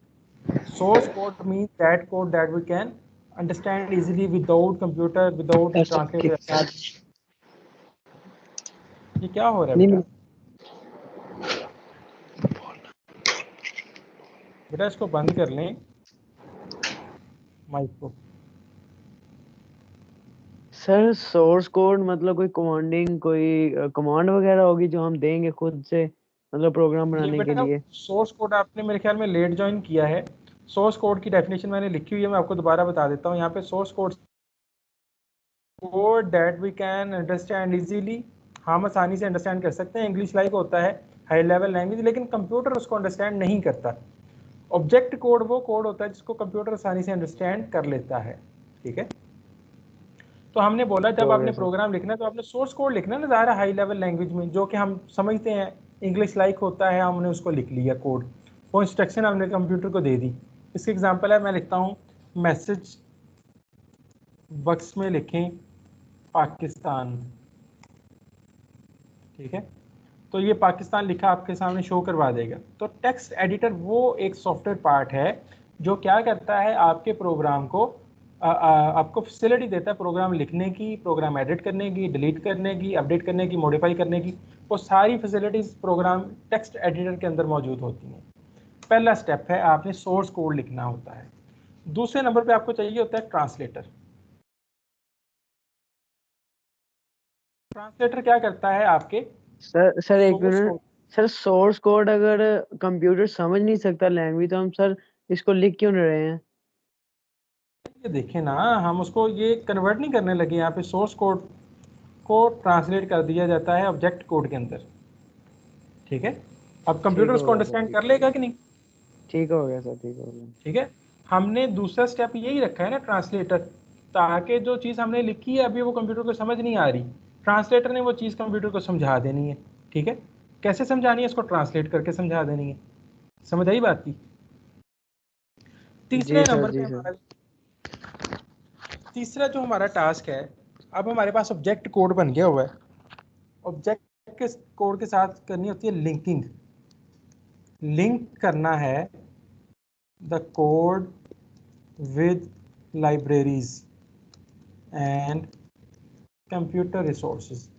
हैं। Source code means that code that we can understand easily without computer, without translator. ये क्या हो रहा है बेटा? बेटा इसको बंद कर लें माइक को।
सर सोर्स कोड मतलब कोई कमांडिंग, कोई कमांड वगैरह होगी जो हम देंगे खुद से, मतलब प्रोग्राम
ये
बनाने के
बेटा
लिए?
सोर्स कोड आपने मेरे ख्याल में लेट ज्वाइन किया है। सोर्स कोड की डेफिनेशन मैंने लिखी हुई है, मैं आपको दोबारा बता देता हूँ। यहाँ पे source code that we can understand easily, हम आसानी से अंडरस्टैंड कर सकते हैं। इंग्लिश लाइक होता है, हाई लेवल लैंग्वेज, लेकिन कंप्यूटर उसको अंडरस्टैंड नहीं करता। ऑब्जेक्ट कोड वो कोड होता है जिसको कंप्यूटर आसानी से अंडरस्टैंड कर लेता है। ठीक है, तो हमने बोला जब आपने प्रोग्राम लिखना है तो आपने सोर्स कोड लिखना है ना, ज़्यादा हाई लेवल लैंग्वेज में, जो कि हम समझते हैं इंग्लिश लाइक होता है, हमने उसको लिख लिया कोड, वो इंस्ट्रक्शन हमने कंप्यूटर को दे दी। इसकी एग्जांपल है, मैं लिखता हूँ मैसेज बॉक्स में लिखें पाकिस्तान। ठीक है, तो ये पाकिस्तान लिखा आपके सामने शो करवा देगा। तो टेक्स्ट एडिटर वो एक सॉफ्टवेयर पार्ट है जो क्या करता है, आपके प्रोग्राम को आपको फैसिलिटी देता है प्रोग्राम लिखने की, प्रोग्राम एडिट करने की, डिलीट करने की, अपडेट करने की, मॉडिफाई करने की। वो सारी फैसिलिटीज प्रोग्राम टेक्स्ट एडिटर के अंदर मौजूद होती हैं। पहला स्टेप है, आपने सोर्स कोड लिखना होता है। दूसरे नंबर पे आपको चाहिए होता है ट्रांसलेटर। ट्रांसलेटर क्या करता है, आपके
सर एक
source
minute
code.
Sir, source code अगर कंप्यूटर समझ नहीं सकता लैंग्वेज, तो हम सर इसको लिख क्यों नहीं रहे हैं?
ये देखें ना, हम उसको ये कन्वर्ट नहीं करने लगे, यहाँ पे सोर्स कोड को ट्रांसलेट कर दिया जाता है ऑब्जेक्ट कोड के अंदर। ठीक है, अब
ठीक
कंप्यूटर
हो
उसको
गया सर,
अंडरस्टैंड कर लेगा कि नहीं?
ठीक हो गया सर, ठीक हो गया।
ठीक है, हमने दूसरा स्टेप यही रखा है ना ट्रांसलेटर, ताकि जो चीज़ हमने लिखी है अभी वो कंप्यूटर को समझ नहीं आ रही, ट्रांसलेटर ने वो चीज़ कंप्यूटर को समझा देनी है। ठीक है, कैसे समझानी है, इसको ट्रांसलेट करके समझा देनी है। समझ आई बात की? तीसरे
जी सर,
नंबर पे
जी सर।
हमारा तीसरा जो हमारा टास्क है, अब हमारे पास ऑब्जेक्ट कोड बन गया हुआ है। ऑब्जेक्ट के कोड के साथ करनी होती है लिंकिंग। लिंक करना है the code with libraries and computer resources.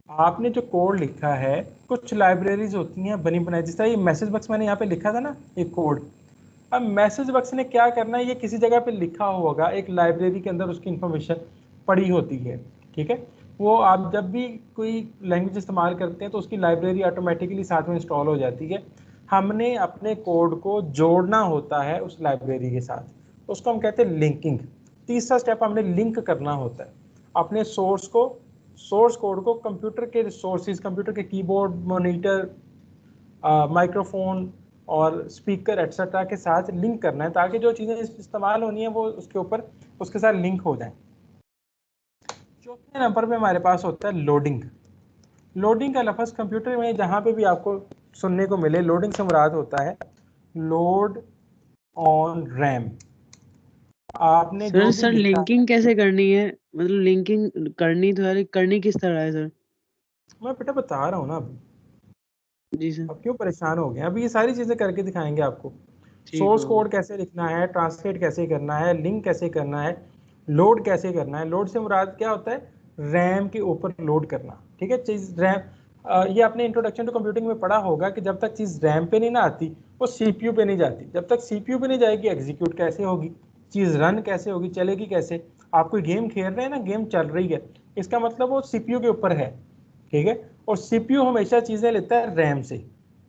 आपने जो कोड लिखा है, कुछ लाइब्रेरीज होती हैं बनी बनाई, जिस तरह ये मैसेज बॉक्स मैंने यहाँ पे लिखा था ना एक कोड। अब मैसेज बॉक्स ने क्या करना है, ये किसी जगह पे लिखा होगा, एक लाइब्रेरी के अंदर उसकी इंफॉर्मेशन पड़ी होती है। ठीक है, वो आप जब भी कोई लैंग्वेज इस्तेमाल करते हैं तो उसकी लाइब्रेरी ऑटोमेटिकली साथ में इंस्टॉल हो जाती है। हमने अपने कोड को जोड़ना होता है उस लाइब्रेरी के साथ, उसको हम कहते हैं लिंकिंग। तीसरा स्टेप हमने लिंक करना होता है अपने सोर्स कोड को कंप्यूटर के रिसोर्सेज, कंप्यूटर के कीबोर्ड, मॉनिटर, माइक्रोफोन और स्पीकर एट्सेट्रा के साथ लिंक करना है, ताकि जो चीज़ें इस्तेमाल होनी है वो उसके ऊपर उसके साथ लिंक हो जाए। चौथे नंबर पे हमारे पास होता है लोडिंग। लोडिंग का लफ्ज़ कंप्यूटर में जहाँ पे भी आपको सुनने को मिले, लोडिंग से मुराद होता है लोड ऑन रैम। आपने जो भी
सर
लिखा है,
लिंकिंग कैसे करनी है? मतलब लिंकिंग करनी तो है, करनी किस तरह है सर?
मैं बेटा बता रहा हूँ ना अभी,
जी सर।
अब क्यों परेशान हो गए? अभी ये सारी चीज़ें करके दिखाएंगे आपको।
ठीक
सोर्स
हो गया।
कोड कैसे लिखना है, ट्रांसलेट कैसे करना है, लिंक कैसे करना है, लोड कैसे करना है। लोड से मुराद क्या होता है, रैम के ऊपर लोड करना। ठीक है, चीज़ रैम, ये आपने इंट्रोडक्शन टू कंप्यूटिंग में पढ़ा होगा कि जब तक चीज़ रैम पे नहीं ना आती वो सीपीयू पे नहीं जाती। जब तक सीपीयू पे नहीं जाएगी एग्जीक्यूट कैसे होगी, चीज़ रन कैसे होगी, चलेगी कैसे? आप कोई गेम खेल रहे हैं ना, गेम चल रही है, इसका मतलब वो सीपीयू के ऊपर है। ठीक है, और सीपीयू हमेशा चीज़ें लेता है रैम से,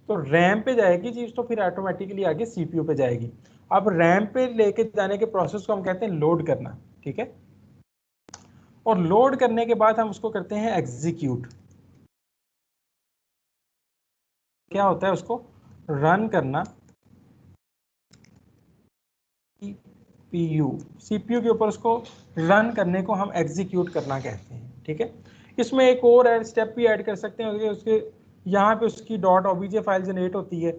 तो रैम पे जाएगी चीज़ तो फिर ऑटोमेटिकली आगे सीपीयू पे जाएगी। अब रैम पे लेके जाने के प्रोसेस को हम कहते हैं लोड करना। ठीक है, और लोड करने के बाद हम उसको करते हैं एग्जीक्यूट। क्या होता है, उसको रन करना CPU, CPU के ऊपर उसको रन करने को हम एग्जीक्यूट करना कहते हैं, ठीक है। इसमें एक और स्टेप भी ऐड कर सकते हैं, उसके यहाँ पे उसकी .obj फाइल जनरेट होती है,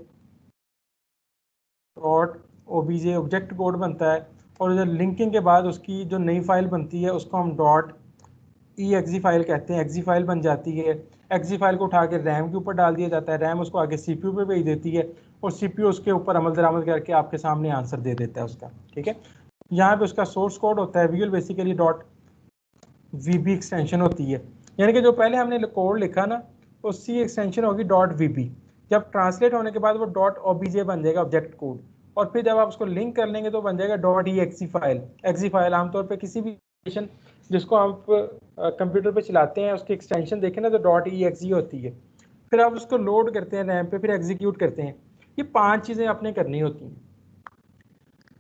.obj ऑब्जेक्ट कोड बनता है, और जो लिंकिंग के बाद उसकी जो नई फाइल बनती है उसको हम .exe फाइल कहते हैं, exe फाइल बन जाती है। exe फाइल को उठा के रैम के ऊपर डाल दिया जाता है, रैम उसको आगे CPU पे भेज देती है, और CPU उसके ऊपर अमल दरामद करके आपके सामने आंसर दे देता है उसका, ठीक है। यहाँ पे उसका सोर्स कोड होता है, विजुअल बेसिकली .vb एक्सटेंशन होती है, यानी कि जो पहले हमने कोड लिखा ना उसकी एक्सटेंशन होगी .vb, जब ट्रांसलेट होने के बाद वो .obj बन जाएगा ऑब्जेक्ट कोड, और फिर जब आप उसको लिंक कर लेंगे तो बन जाएगा .exe फाइल। exe फाइल आमतौर पे किसी भी एप्लीकेशन जिसको आप कंप्यूटर पे चलाते हैं उसकी एक्सटेंशन देखें ना तो .exe होती है, फिर आप उसको लोड करते हैं रैम पे, फिर एग्जीक्यूट करते हैं। ये 5 चीज़ें आपने करनी होती हैं,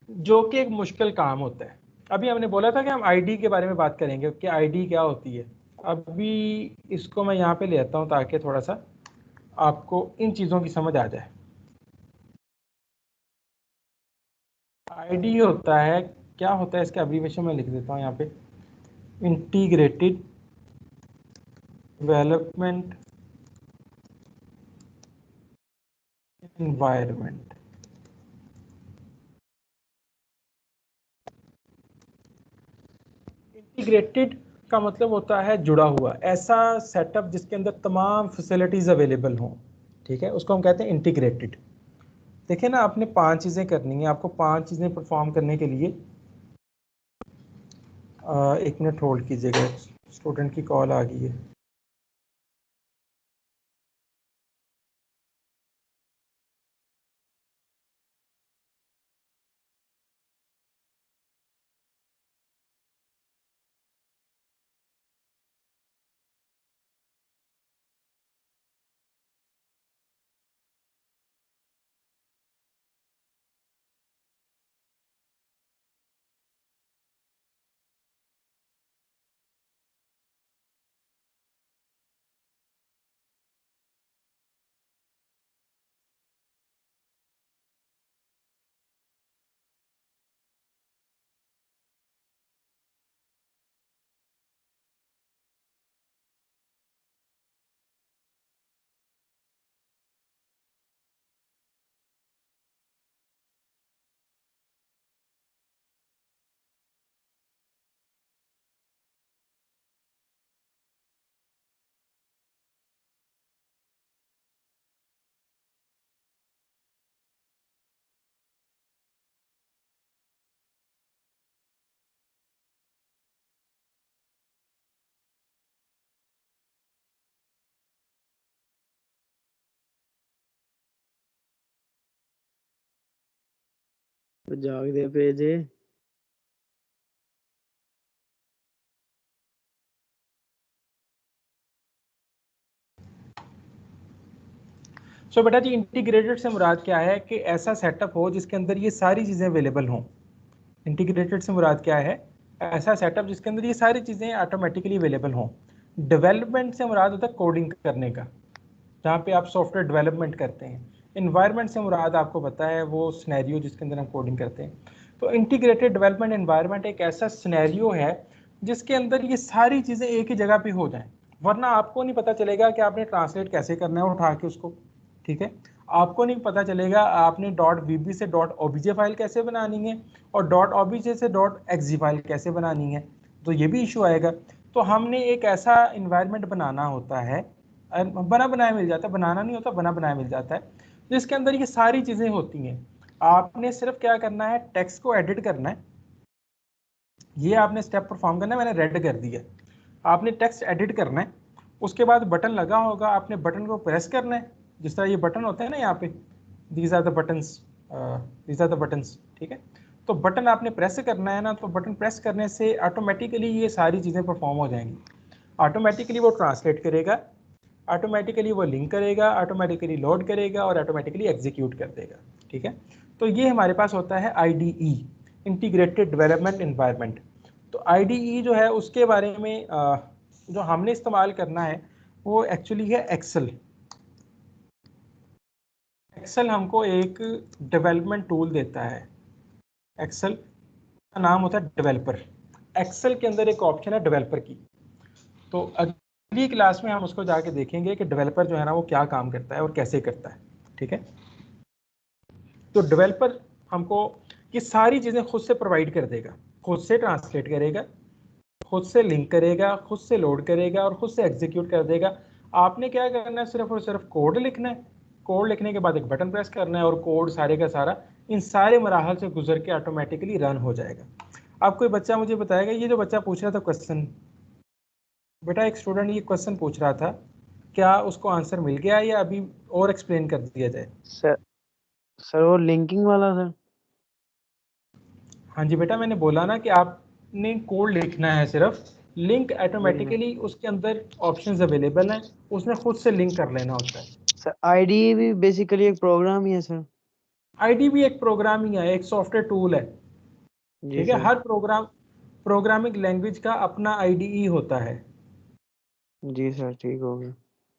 जो कि एक मुश्किल काम होता है। अभी हमने बोला था कि हम आईडी के बारे में बात करेंगे कि आईडी क्या होती है। अभी इसको मैं यहाँ पे ले आता हूँ ताकि थोड़ा सा आपको इन चीज़ों की समझ आ जाए। आईडी होता है, क्या होता है इसका एब्रीविएशन मैं लिख देता हूँ यहाँ पे, इंटीग्रेटेड डेवलपमेंट एनवायरनमेंट। इंटीग्रेटेड का मतलब होता है जुड़ा हुआ, ऐसा सेटअप जिसके अंदर तमाम फैसिलिटीज अवेलेबल हों, ठीक है, उसको हम कहते हैं इंटीग्रेटेड। देखिए ना, आपने 5 चीज़ें करनी है, आपको 5 चीज़ें परफॉर्म करने के लिए 1 मिनट होल्ड कीजिएगा, स्टूडेंट की कॉल आ गई है।
जागदे पे जे
सो बेटा जी, इंटीग्रेटेड से मुराद क्या है कि ऐसा सेटअप हो जिसके अंदर ये सारी चीज़ें अवेलेबल हों। इंटीग्रेटेड से मुराद क्या है, ऐसा सेटअप जिसके अंदर ये सारी चीज़ें ऑटोमेटिकली अवेलेबल हों। डेवलपमेंट से मुराद होता है कोडिंग करने का, जहाँ पे आप सॉफ्टवेयर डेवलपमेंट करते हैं। इन्वायरमेंट से मुराद आपको पता है वो सिनेरियो जिसके अंदर हम कोडिंग करते हैं। तो इंटीग्रेटेड डेवलपमेंट एनवायरनमेंट एक ऐसा सिनेरियो है जिसके अंदर ये सारी चीज़ें एक ही जगह पे हो जाएं, वरना आपको नहीं पता चलेगा कि आपने ट्रांसलेट कैसे करना है उठा के उसको, ठीक है। आपको नहीं पता चलेगा आपने .vb से .obj फाइल कैसे बनानी है और .obj से .exe फाइल कैसे बनानी है, तो ये भी इशू आएगा। तो हमने एक ऐसा इन्वायरमेंट बनाना होता है, बना बनाया मिल जाता है, बनाना नहीं होता, बना बनाया मिल जाता है, जिसके अंदर ये सारी चीज़ें होती हैं। आपने सिर्फ क्या करना है, टेक्स्ट को एडिट करना है, ये आपने स्टेप परफॉर्म करना है, मैंने रेड कर दिया। आपने टेक्स्ट एडिट करना है, उसके बाद बटन लगा होगा, आपने बटन को प्रेस करना है, जिस तरह ये बटन होते हैं ना यहाँ पे, दीज आर द बटन्स, ठीक है। तो बटन आपने प्रेस करना है ना, तो बटन प्रेस करने से ऑटोमेटिकली ये सारी चीज़ें परफॉर्म हो जाएंगी। ऑटोमेटिकली वो ट्रांसलेट करेगा, ऑटोमेटिकली वो लिंक करेगा, ऑटोमेटिकली लोड करेगा और ऑटोमेटिकली एग्जीक्यूट कर देगा, ठीक है। तो ये हमारे पास होता है IDE, इंटीग्रेटेड डेवलपमेंट एनवायरनमेंट। तो IDE जो है उसके बारे में जो हमने इस्तेमाल करना है वो एक्चुअली है एक्सेल। एक्सेल हमको एक डेवलपमेंट टूल देता है, एक्सेल नाम होता है डेवलपर। एक्सेल के अंदर एक ऑप्शन है डेवलपर की, तो अगली क्लास में हम उसको जाके देखेंगे कि डेवलपर जो है ना वो क्या काम करता है और कैसे करता है। ठीक है, तो डेवलपर हमको ये सारी चीज़ें खुद से प्रोवाइड कर देगा, खुद से ट्रांसलेट करेगा, खुद से लिंक करेगा, खुद से लोड करेगा और खुद से एग्जीक्यूट कर देगा। आपने क्या करना है, सिर्फ और सिर्फ कोड लिखना है, कोड लिखने के बाद एक बटन प्रेस करना है और कोड सारे का सारा इन सारे मराहल से गुजर के ऑटोमेटिकली रन हो जाएगा। अब कोई बच्चा मुझे बताएगा, ये जो बच्चा पूछ रहा था क्वेश्चन, बेटा एक स्टूडेंट ये क्वेश्चन पूछ रहा था, क्या उसको आंसर मिल गया या अभी और एक्सप्लेन कर दिया जाए?
सर वो लिंकिंग वाला सर।
हाँ जी बेटा, मैंने बोला ना कि आपने कोड लिखना है सिर्फ, लिंक ऑटोमेटिकली उसके अंदर ऑप्शंस अवेलेबल हैं, उसमें खुद से लिंक कर लेना होता है।
सर आईडीई भी बेसिकली एक प्रोग्राम ही है सर।
आईडी भी एक प्रोग्राम ही है, एक सॉफ्टवेयर टूल है।
जी
ठीक है,
सर।
हर प्रोग्रामिंग लैंग्वेज का अपना आईडीई होता है।
जी सर ठीक हो गया।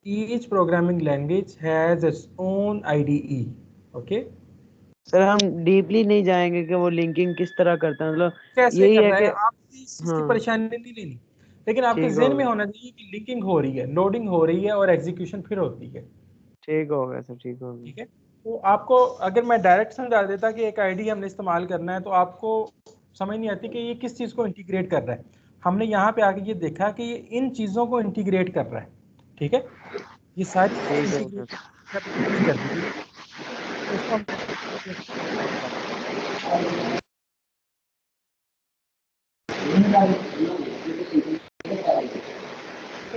Each programming language has its own IDE. Okay,
sir हम डीपली नहीं जाएंगे कि वो लिंकिंग किस तरह करता है, मतलब
कैसे
यही
कर
है
रहा
कि
है आपकी इस चीज़ की
हाँ
परेशानी नहीं लेनी, लेकिन आपके
ठीक हो
जहन में
गया।
होना चाहिए कि लिंकिंग हो रही है, लोडिंग हो रही है और एग्जीक्यूशन फिर होती है।
ठीक हो गया सर ठीक हो गया।
ठीक है, तो आपको अगर मैं डायरेक्ट समझा देता कि एक आईडी हमने इस्तेमाल करना है, तो आपको समझ नहीं आती कि ये किस चीज़ को इंटीग्रेट कर रहा है। हमने यहाँ पे आके ये देखा कि ये इन चीज़ों को इंटीग्रेट कर रहा है। ठीक है, ये सारी चीज़ें
ठीक हो गया।
इंटीग्रेट कर दी गई, तो इसको हम कहते हैं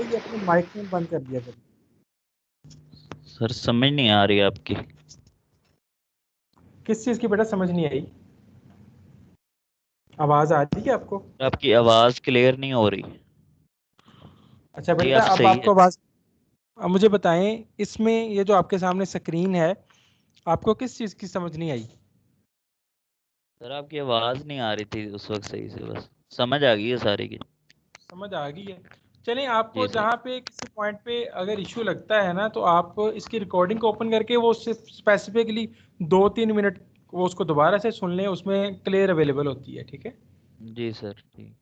ये अपने माइक्रोफोन बंद कर दिया करें।
सर समझ नहीं आ रही आपकी।
किस चीज़ की बेटा समझ नहीं आई? आवाज़ आ रही है आपको?
आपकी आवाज क्लियर नहीं हो रही।
अच्छा
जी
बेटा,
आप
अब
सही है।
आपको आवाज़, अब मुझे बताएं, इसमें ये जो आपके सामने स्क्रीन है, आपको किस चीज़ की समझ नहीं आई?
सर आपकी आवाज नहीं आ रही थी उस वक्त सही से, बस समझ आ गई है सारी की।
समझ आ गई है। चलें, आपको
जी सर।
जहाँ पे किसी पॉइंट पे अगर इशू लगता है ना, तो आप इसकी रिकॉर्डिंग को ओपन करके वो स्पेसिफिकली 2-3 मिनट वो उसको दोबारा से सुन लें, उसमें क्लियर अवेलेबल होती है। ठीक है,
जी सर ठीक।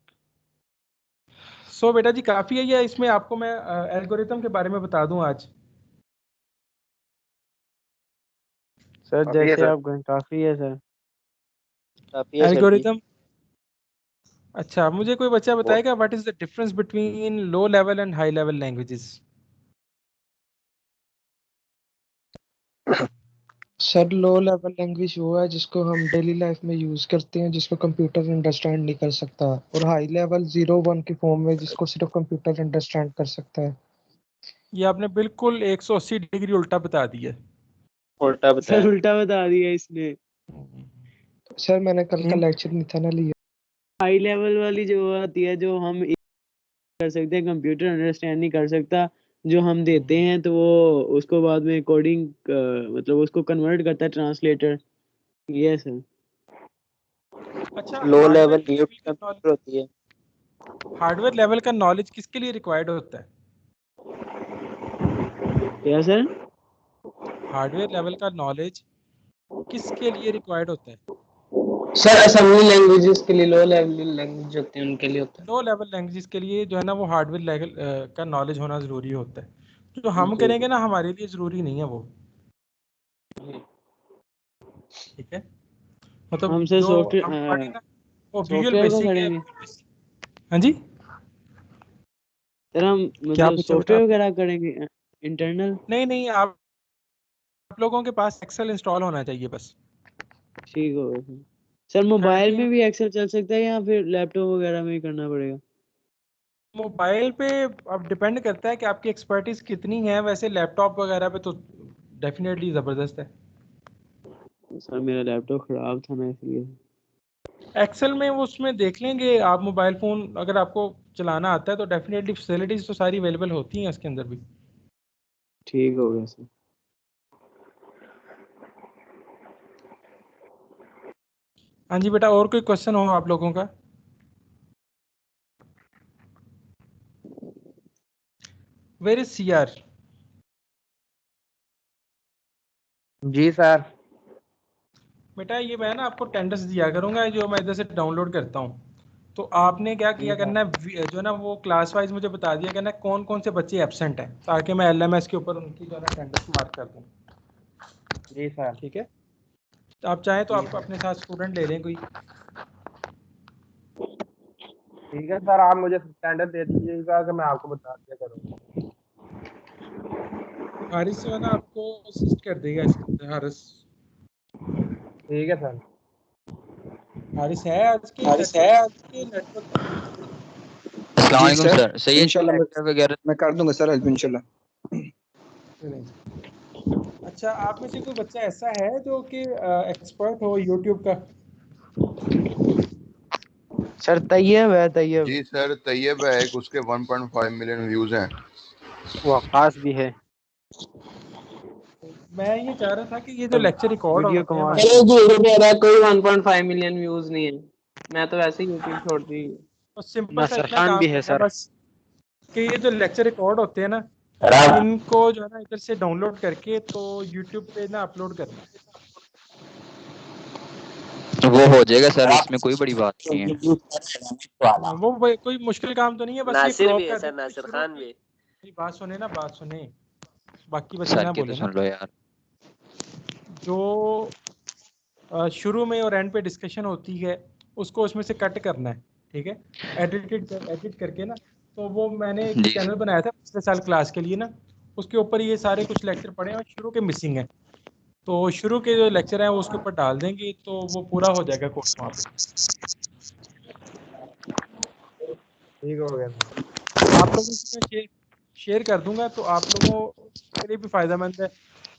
सो बेटा जी काफ़ी है, या इसमें आपको मैं एल्गोरिथम के बारे में बता दूं आज?
सर
काफी है
जैसे
सर।
आप कहें काफी है सर।
काफी है सर जी।
एल्गोरिथम, अच्छा मुझे कोई बच्चा
वो
बताएगा what is the difference between low level and high level languages?
Sir low level language वो है जिसको हम डेली लाइफ में यूज करते हैं, जिसको कंप्यूटर अंडरस्टैंड नहीं कर सकता, और हाई लेवल 0-1 की फॉर्म में जिसको सिर्फ कंप्यूटर अंडरस्टैंड कर सकता है।
ये आपने बिल्कुल 180 डिग्री उल्टा बता दिया।
उल्टा बताया।
सर उल्टा बता दिया इसने।
सर मैंने कल का
इन
लेक्चर नहीं था ना लिया।
हाई लेवल वाली जो आती है, जो हम कर सकते हैं, कंप्यूटर अंडरस्टैंड नहीं कर सकता, जो हम देते हैं तो वो उसको बाद में कोडिंग मतलब उसको कन्वर्ट करता है ट्रांसलेटर। ये है सर।
अच्छा,
लो लेवल न्यूट कंप्यूटर होती है।
हार्डवेयर लेवल का नॉलेज किसके लिए रिक्वायर्ड होता है?
क्या सर?
हार्डवेयर लेवल का नॉलेज किसके लिए रिक्वायर्ड होता है?
सर असेंबली लैंग्वेजेस के लिए लो लेवल लैंग्वेज होते हैं उनके लिए होता है।
लो लेवल लैंग्वेजेस के लिए जो है ना, वो हार्डवेयर लेवल का नॉलेज होना ज़रूरी होता है। जो हम
जी
करेंगे ना, हमारे लिए ज़रूरी नहीं है वो। ठीक है, मतलब
हम सर
जो हम
सॉफ्टवेयर
पढ़ेंगे वो विजुअल
सॉफ्टवेयर को
बेसिक है।
करेंगे
हाँ जी,
सर, हम
क्या
मतलब
पूछा बेटा
सॉफ्टवेयर
आपने?
वगैरह करेंगे इंटरनल।
नहीं नहीं, आप लोगों के पास एक्सेल इंस्टॉल होना चाहिए बस।
ठीक होगा सर। सर मोबाइल
करंटली
में भी एक्सेल चल सकता है या फिर लैपटॉप वगैरह में ही करना पड़ेगा?
मोबाइल पे अब डिपेंड करता है कि आपकी एक्सपर्टीज कितनी है, वैसे लैपटॉप वगैरह पे तो डेफिनेटली ज़बरदस्त है।
सर मेरा लैपटॉप खराब था ना, इसलिए।
एक्सेल में वो उसमें देख लेंगे आप, मोबाइल फ़ोन अगर आपको चलाना आता है तो डेफिनेटली फैसिलिटीज़ तो सारी अवेलेबल होती हैं इसके अंदर भी।
ठीक हो गया सर।
हाँ जी बेटा, और कोई क्वेश्चन हो आप लोगों का? Where is CR?
जी सर।
बेटा ये मैं ना आपको अटेंडेंस दिया करूंगा जो मैं इधर से डाउनलोड करता हूँ, तो आपने क्या किया करना है जो ना वो क्लास वाइज मुझे बता दिया करना है कौन कौन से बच्चे एब्सेंट हैं, ताकि मैं एलएमएस के ऊपर उनकी जो है अटेंडेंस मार्क कर दूँ।
जी सर।
ठीक है, तो आप चाहें तो आप अपने साथ स्टूडेंट ले लें कोई।
ठीक है सर, आप मुझे अटेंडेंस दे दीजिएगा कि मैं आपको बता दिया करूँगा।
हारिस जो है ना आपको असिस्ट कर देगा इसके, हारिस।
ठीक है सर।
हारिस है आज के नेटवर्क
अस्सलाम
जी
वालेकुम
सर,
सर। सही है
इंशाल्लाह
लेक्चर वगैरह?
मैं कर दूंगा सर हेल्प इंशाल्लाह।
अच्छा, आप में से कोई बच्चा ऐसा है जो कि एक्सपर्ट हो यूट्यूब का?
सर तैयब है, तैयब
जी सर, तैयब है एक, उसके 1.5 मिलियन व्यूज हैं।
वकास भी है।
मैं ये चाह रहा था कि ये जो लेक्चर रिकॉर्ड
वीडियो
होते हैं
कमाल
हमारे,
झूठ कह रहा है, कोई 1.5 मिलियन व्यूज नहीं है। मैं तो वैसे ही यूट्यूब छोड़ दी।
तो सिंपल सा
नसर
इतना
खान
काम
भी है
करना है
सर।
बस कि ये जो लेक्चर रिकॉर्ड होते हैं ना, इनको जो है ना इधर से डाउनलोड करके तो यूट्यूब पे ना अपलोड करना है।
वो हो जाएगा सर, इसमें कोई बड़ी बात नहीं है।
वो कोई मुश्किल काम तो नहीं है, बस ये
नासिर भी
क्रॉप
है
कर
सर,
देना कि
नासिर
शुरू
खान
की।
भी।
मेरी बात सुने ना, बात सुने, बाकी बच्चे
सर
ना
की तो
बोले ना।
सुन लो यार।
जो शुरू में और एंड पे डिस्कशन होती है उसको उसमें से कट करना है, ठीक है, एडिट करके ना। तो वो मैंने एक
जी
चैनल बनाया था पिछले साल क्लास के लिए ना, उसके ऊपर ये सारे कुछ लेक्चर पढ़े हैं और शुरू के मिसिंग हैं, तो शुरू के जो लेक्चर हैं वो उसके ऊपर डाल देंगे तो वो पूरा हो जाएगा कोर्स वहाँ पे।
ठीक हो गया।
आप लोगों से मैं शेयर कर दूंगा तो आप लोगों के लिए भी फ़ायदेमंद है।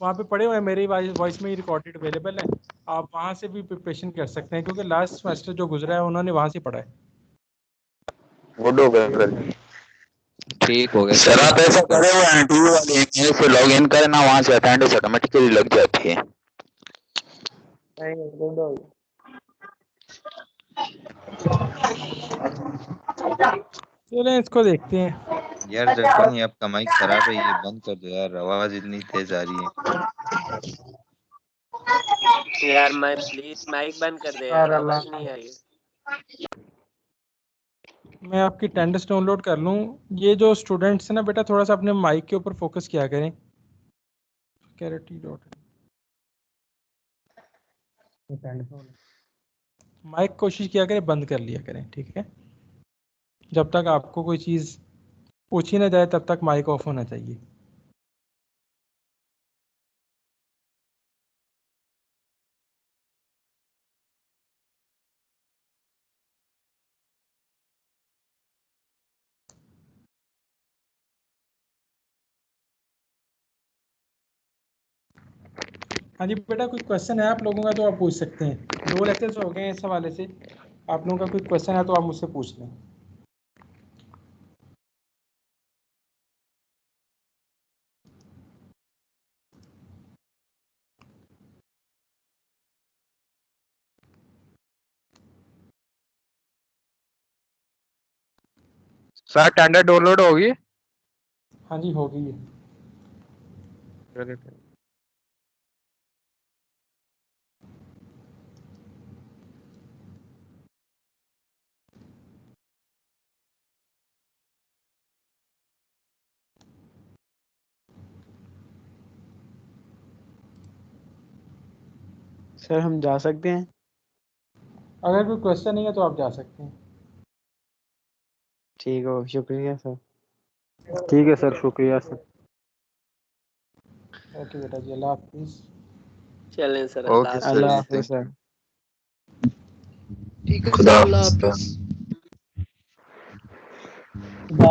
वहाँ पे पढ़े हुए हैं, मेरी वॉइस में ही रिकॉर्डेड अवेलेबल है, आप वहाँ से भी प्रिपरेशन कर सकते हैं, क्योंकि लास्ट सेमेस्टर जो गुजरा है उन्होंने वहाँ से पढ़ा है।
गुड हो गया सर।
ठीक हो गया
सर आप ऐसा करें वो एनटीयू वाले ईमेल से लॉग इन करें ना, वहाँ से अटेंडेंस ऑटोमेटिकली लग जाती है।
चलें इसको देखते हैं।
यार जरदानी आपका माइक खराब है, ये बंद कर दो यार, आवाज इतनी तेज आ रही है।
यार मैं प्लीज माइक बंद कर दे यार, आवाज नहीं आ रही है।
मैं आपकी अटेंडेंस डाउनलोड कर लूँ। ये जो स्टूडेंट्स हैं ना बेटा, थोड़ा सा अपने माइक के ऊपर फोकस किया करें। माइक कोशिश किया करें बंद कर लिया करें, ठीक है। जब तक आपको कोई चीज़ पूछी ना जाए तब तक माइक ऑफ होना चाहिए। हाँ जी बेटा, कोई क्वेश्चन है आप लोगों का तो आप पूछ सकते हैं। 2 लेक्चर्स हो गए हैं इस हवाले से, आप लोगों का कोई क्वेश्चन है तो आप मुझसे पूछ लें।
सर अटेंडेंस डाउनलोड होगी?
हाँ जी, होगी ये।
सर हम जा सकते हैं?
अगर कोई क्वेश्चन नहीं है तो आप जा सकते हैं।
ठीक हो, शुक्रिया सर।
ठीक है सर, शुक्रिया सर।
ओके बेटा जी, अल्लाह हाफिज़।
चलें सर,
ओके
अल्लाह
सर
अल्लाह
जी,
हाफिज़
थैंक
सर।
ठीक है
खुदा
सर, अल्लाह
हाफिज़।
हाफिज़।